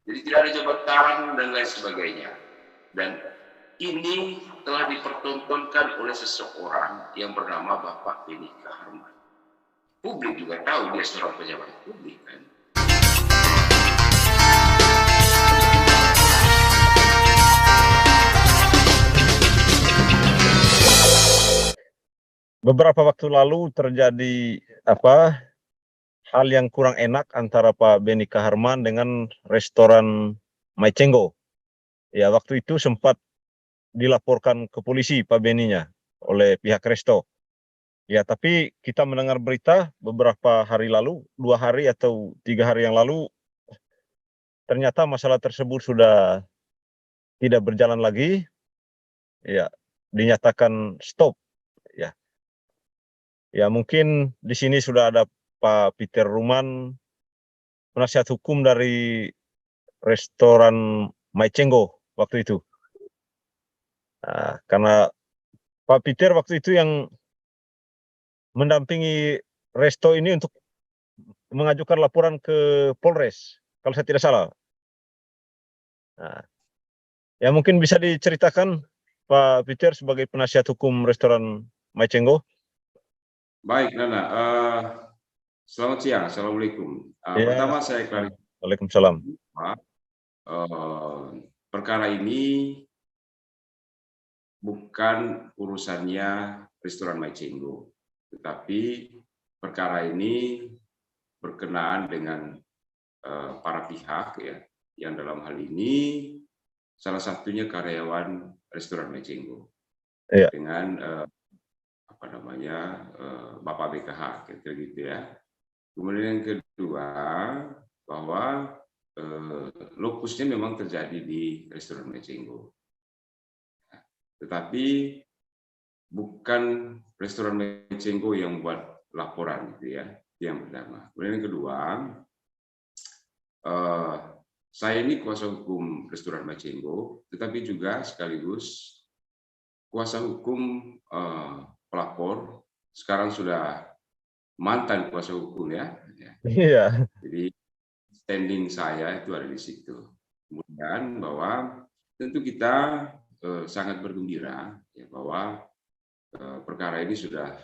Jadi tidak ada jabatan dan lain sebagainya. Dan ini telah dipertontonkan oleh seseorang yang bernama Bapak Beni Kaharman. Publik juga tahu dia seorang pejabat publik kan. Beberapa waktu lalu terjadi hal yang kurang enak antara Pak Beni Kaharman dengan restoran Maicenggo. Ya, waktu itu sempat dilaporkan ke polisi Pak Beninya oleh pihak resto. Ya, tapi kita mendengar berita beberapa hari lalu, 2 hari atau 3 hari yang lalu, ternyata masalah tersebut sudah tidak berjalan lagi. Ya, dinyatakan stop. Ya. Ya, mungkin di sini sudah ada Pak Peter Ruman, penasihat hukum dari restoran Maicenggo waktu itu. Nah, karena Pak Peter waktu itu yang mendampingi resto ini untuk mengajukan laporan ke Polres, kalau saya tidak salah. Nah, ya mungkin bisa diceritakan Pak Peter sebagai penasihat hukum restoran Maicenggo. Baik, Nana. Selamat siang, assalamualaikum. Ya, Pertama saya klarifikasi, Waalaikumsalam. perkara ini bukan urusannya restoran Maicenggo, tetapi perkara ini berkenaan dengan para pihak ya, yang dalam hal ini salah satunya karyawan restoran Maicenggo Ya. dengan Bapak BKH, kira-kira gitu ya. Kemudian yang kedua, bahwa lokusnya memang terjadi di restoran Maicenggo. Tetapi bukan restoran Maicenggo yang buat laporan gitu ya, itu yang pertama. Kemudian yang kedua, saya ini kuasa hukum restoran Maicenggo, tetapi juga sekaligus kuasa hukum pelapor, sekarang sudah mantan kuasa hukum ya. Iya. Jadi standing saya itu ada di situ. Kemudian bahwa tentu kita sangat bergembira ya, bahwa perkara ini sudah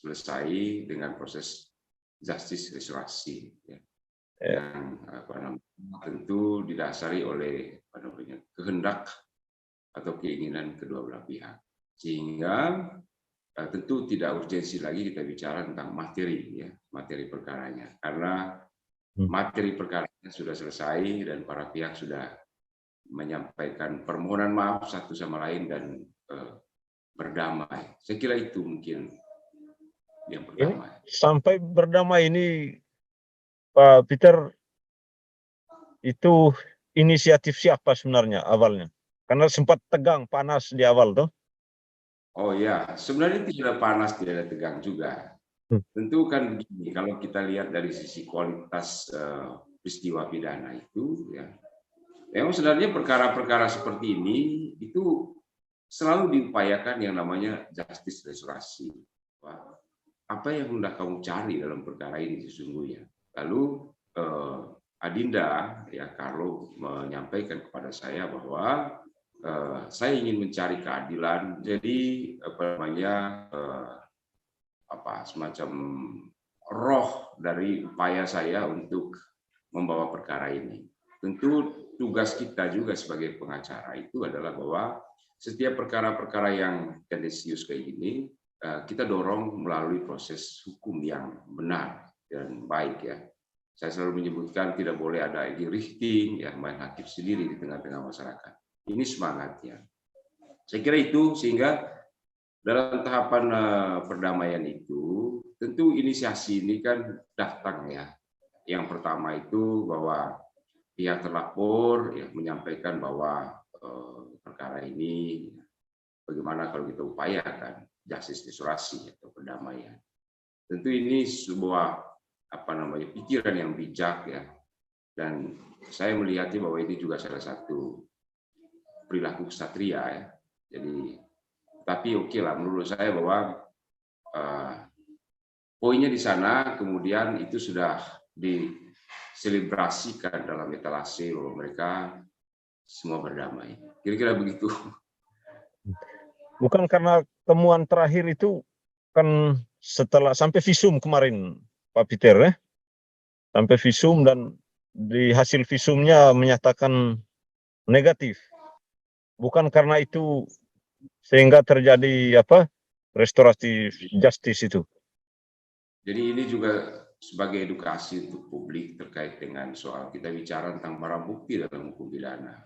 selesai dengan proses justice restorasi ya, yang tentu didasari oleh kehendak atau keinginan kedua belah pihak, sehingga tentu tidak urgensi lagi kita bicara tentang materi ya, materi perkaranya, karena materi perkaranya sudah selesai dan para pihak sudah menyampaikan permohonan maaf satu sama lain dan berdamai. Saya kira itu mungkin yang pertama. Sampai berdamai ini, Pak Peter, itu inisiatif siapa sebenarnya awalnya? Karena sempat tegang, panas di awal tuh. Oh ya, sebenarnya tidak panas, tidak ada tegang juga. Tentu kan begini, kalau kita lihat dari sisi kualitas peristiwa pidana itu, ya, memang sebenarnya perkara-perkara seperti ini itu selalu diupayakan yang namanya justice restorasi. Apa yang hendak kamu cari dalam perkara ini sesungguhnya? Lalu Adinda, ya Carlo menyampaikan kepada saya bahwa saya ingin mencari keadilan, jadi semacam roh dari upaya saya untuk membawa perkara ini. Tentu tugas kita juga sebagai pengacara itu adalah bahwa setiap perkara-perkara yang tendensius kayak ini kita dorong melalui proses hukum yang benar dan baik ya. Saya selalu menyebutkan tidak boleh ada gerichting, ya, main hakim sendiri di tengah-tengah masyarakat. Ini semangatnya. Saya kira itu, sehingga dalam tahapan perdamaian itu, tentu inisiasi ini kan datang ya. Yang pertama itu bahwa pihak terlapor ya, menyampaikan bahwa perkara ini bagaimana kalau kita upayakan justice restorasi atau perdamaian. Tentu ini sebuah pikiran yang bijak ya, dan saya melihatnya bahwa ini juga salah satu perilaku ksatria ya. Jadi, tapi oke lah menurut saya bahwa poinnya di sana, kemudian itu sudah selebrasikan dalam etalase bahwa mereka semua berdamai. Kira-kira begitu. Bukan karena temuan terakhir itu kan setelah sampai visum kemarin, Pak Peter ya, sampai visum dan di hasil visumnya menyatakan negatif. Bukan karena itu sehingga terjadi apa restoratif justice itu. Jadi ini juga sebagai edukasi untuk publik terkait dengan soal kita bicara tentang barang bukti dalam hukum pidana.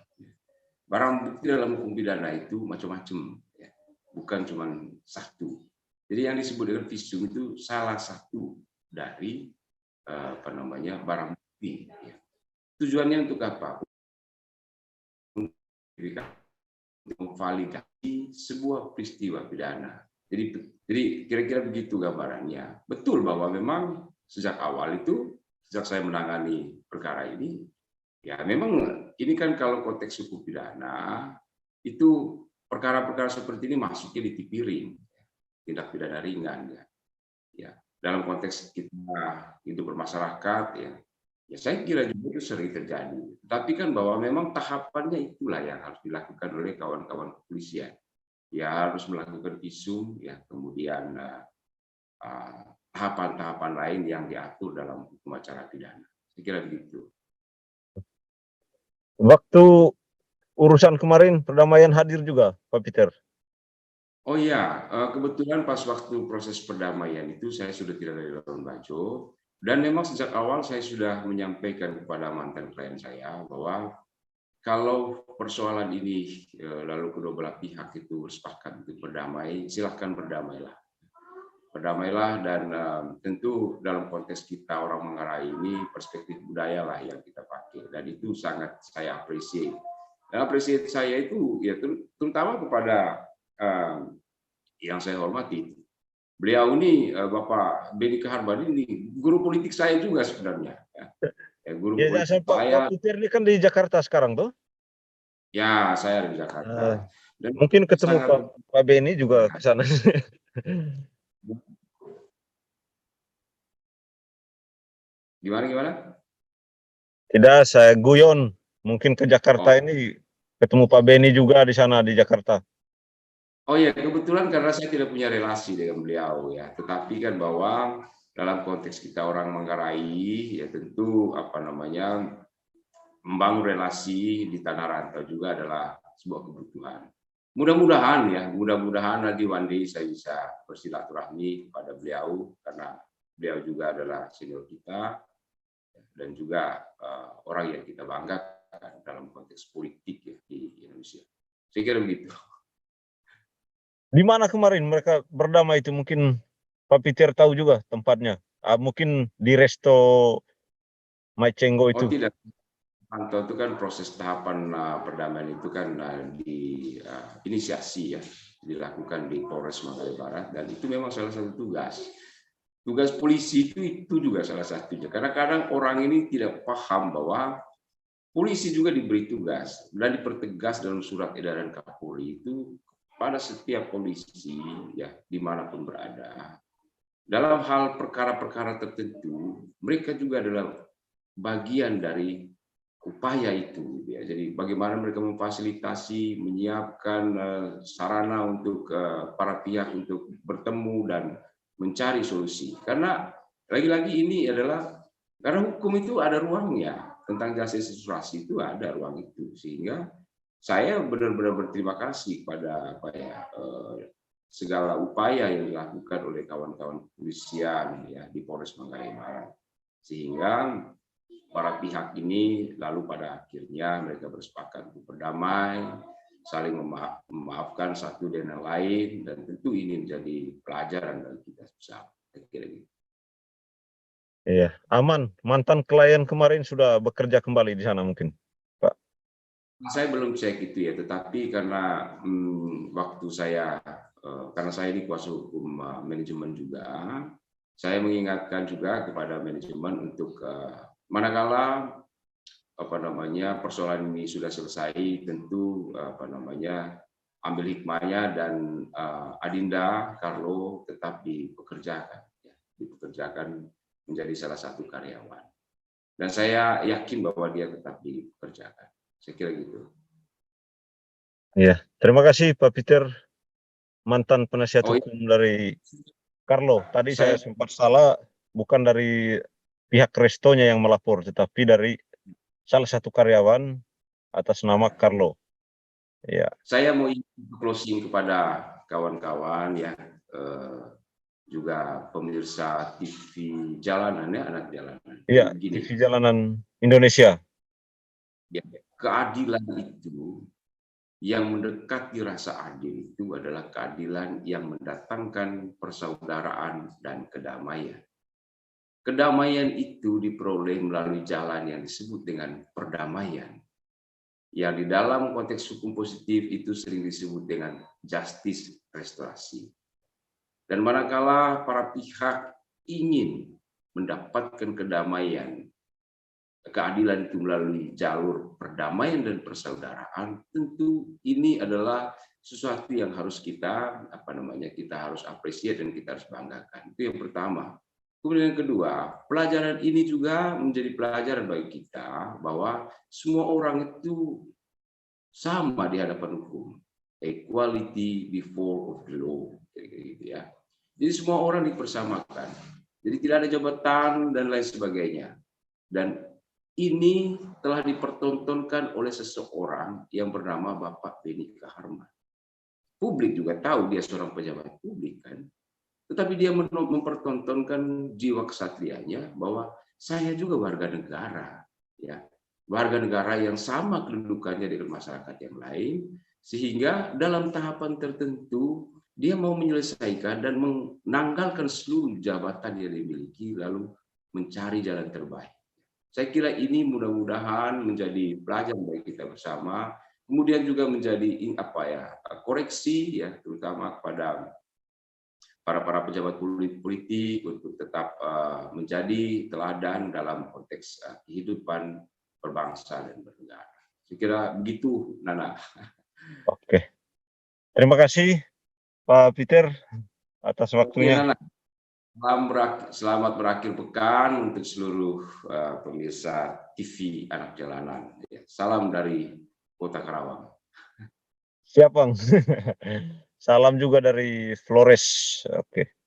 Barang bukti dalam hukum pidana itu macam-macam, ya. Bukan cuma satu. Jadi yang disebut dengan visum itu salah satu dari barang bukti. Ya. Tujuannya untuk apa? Untuk memvalidasi sebuah peristiwa pidana. Jadi kira-kira begitu gambarannya. Betul bahwa memang sejak awal itu, sejak saya menangani perkara ini, ya memang ini kan kalau konteks hukum pidana, itu perkara-perkara seperti ini masuknya di tipiring, tindak pidana ringan. Ya. Dalam konteks kita hidup bermasyarakat, ya saya kira juga itu sering terjadi. Tapi kan bahwa memang tahapannya itulah yang harus dilakukan oleh kawan-kawan kepolisian. Ya harus melakukan visum, ya kemudian tahapan-tahapan lain yang diatur dalam hukum acara pidana. Saya kira begitu. Waktu urusan kemarin perdamaian hadir juga, Pak Peter. Oh iya, kebetulan pas waktu proses perdamaian itu saya sudah tidak ada di Labuan Bajo, dan memang sejak awal saya sudah menyampaikan kepada mantan klien saya bahwa kalau persoalan ini lalu kedua belah pihak itu sepakat untuk berdamai, silahkan berdamailah. Berdamailah dan tentu dalam konteks kita orang Manggarai ini perspektif budaya lah yang kita pakai, dan itu sangat saya apresiasi. Dan apresiasi saya itu ya terutama kepada yang saya hormati. Beliau ini Bapak Benny Kaharman ini guru politik saya juga sebenarnya. Ya, guru Ya, politik Pak saya. Peter ini kan di Jakarta sekarang tuh. Ya, saya di Jakarta. Dan Mungkin ketemu sangat Pak Benny juga ke sana. gimana? Tidak, saya guyon. Mungkin ke Jakarta Oh. ini ketemu Pak Benny juga di sana di Jakarta. Oh ya, kebetulan karena saya tidak punya relasi dengan beliau ya. Tetapi kan bahwa dalam konteks kita orang Manggarai ya tentu membangun relasi di tanah rantau juga adalah sebuah kebutuhan. Mudah-mudahan nanti one day saya bisa bersilaturahmi kepada beliau karena beliau juga adalah senior kita dan juga orang yang kita banggakan dalam konteks politik ya, di Indonesia. Saya kira begitu. Di mana kemarin mereka berdamai itu? Mungkin Pak Peter tahu juga tempatnya. Mungkin di Resto Maicenggo Oh itu. tidak, Anto, itu kan proses tahapan perdamaian itu kan inisiasi ya, dilakukan di Polres Manggarai Barat, dan itu memang salah satu tugas. Tugas polisi itu juga salah satunya. Karena kadang orang ini tidak paham bahwa polisi juga diberi tugas dan dipertegas dalam surat edaran Kapolri itu pada setiap polisi ya dimanapun berada. Dalam hal perkara-perkara tertentu, mereka juga adalah bagian dari upaya itu. Ya. Jadi bagaimana mereka memfasilitasi, menyiapkan sarana untuk para pihak untuk bertemu dan mencari solusi. Karena lagi-lagi ini adalah karena hukum itu ada ruangnya, tentang justice restorasi itu ada ruang itu, sehingga saya benar-benar berterima kasih pada segala upaya yang dilakukan oleh kawan-kawan kepolisian ya di Polres Manggarai Barat, sehingga para pihak ini lalu pada akhirnya mereka bersepakat untuk berdamai, saling memaafkan satu dan yang lain, dan tentu ini menjadi pelajaran bagi kita bersama. Iya, aman. Mantan klien kemarin sudah bekerja kembali di sana mungkin, Pak. Saya belum cek itu ya, tetapi karena waktu saya, karena saya ini kuasa hukum manajemen juga, saya mengingatkan juga kepada manajemen untuk manakala persoalan ini sudah selesai, tentu ambil hikmahnya dan Adinda Carlo tetap dipekerjakan menjadi salah satu karyawan. Dan saya yakin bahwa dia tetap dikerjakan. Saya kira gitu. Iya, terima kasih Pak Peter, mantan penasihat Oh, hukum dari Carlo. Tadi saya saya sempat salah, bukan dari pihak restonya yang melapor, tetapi dari salah satu karyawan atas nama Carlo. Ya, saya mau closing kepada kawan-kawan ya, juga pemirsa TV jalanan ya, anak jalanan. iya, Jadi begini, TV Jalanan Indonesia. ya, keadilan itu yang mendekati rasa adil itu adalah keadilan yang mendatangkan persaudaraan dan kedamaian. Kedamaian itu diperoleh melalui jalan yang disebut dengan perdamaian. Yang di dalam konteks hukum positif itu sering disebut dengan justice restorasi. Dan manakala para pihak ingin mendapatkan kedamaian, keadilan itu melalui jalur perdamaian dan persaudaraan, tentu ini adalah sesuatu yang harus kita kita harus apresiasi dan kita harus banggakan. Itu yang pertama. Kemudian yang kedua, pelajaran ini juga menjadi pelajaran bagi kita bahwa semua orang itu sama di hadapan hukum, equality before of the law, gitu ya. Jadi semua orang dipersamakan. Jadi tidak ada jabatan dan lain sebagainya. Dan ini telah dipertontonkan oleh seseorang yang bernama Bapak Beni Kaharman. Publik juga tahu dia seorang pejabat publik kan. Tetapi dia mempertontonkan jiwa kesatrianya bahwa saya juga warga negara, ya, warga negara yang sama kedudukannya dengan masyarakat yang lain, sehingga dalam tahapan tertentu dia mau menyelesaikan dan menanggalkan seluruh jabatan yang dimiliki, lalu mencari jalan terbaik. Saya kira ini mudah-mudahan menjadi pelajaran bagi kita bersama, kemudian juga menjadi koreksi ya, terutama kepada para pejabat politik untuk tetap menjadi teladan dalam konteks kehidupan berbangsa dan bernegara. Saya kira begitu, Nana. Oke, terima kasih Pak Peter atas Oke, waktunya. Nana. Selamat berakhir pekan untuk seluruh pemirsa TV Anak Jalanan. Salam dari Kota Karawang. Siap, Bang. Salam juga dari Flores. Oke.